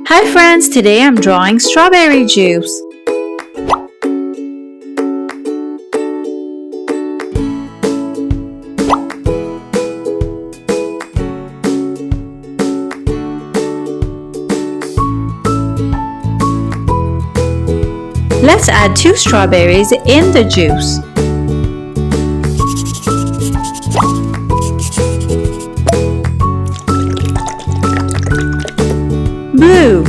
Hi friends, today I'm drawing strawberry juice. Let's add 2 strawberries in the juice. Blue,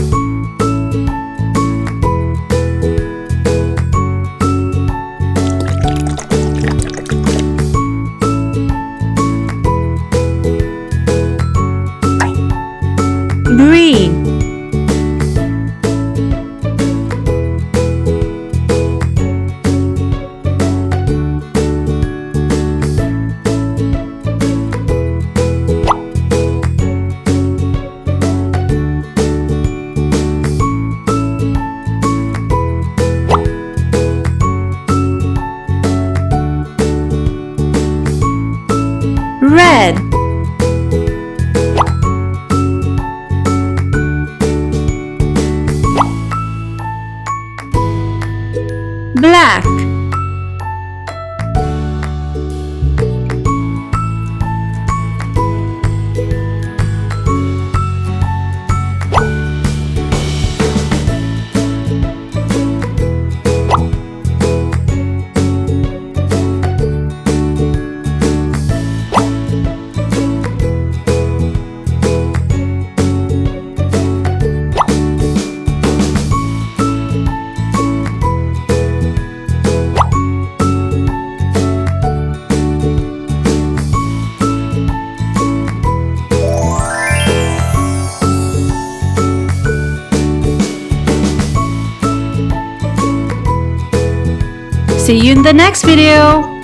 green, red, black, See you in the next video.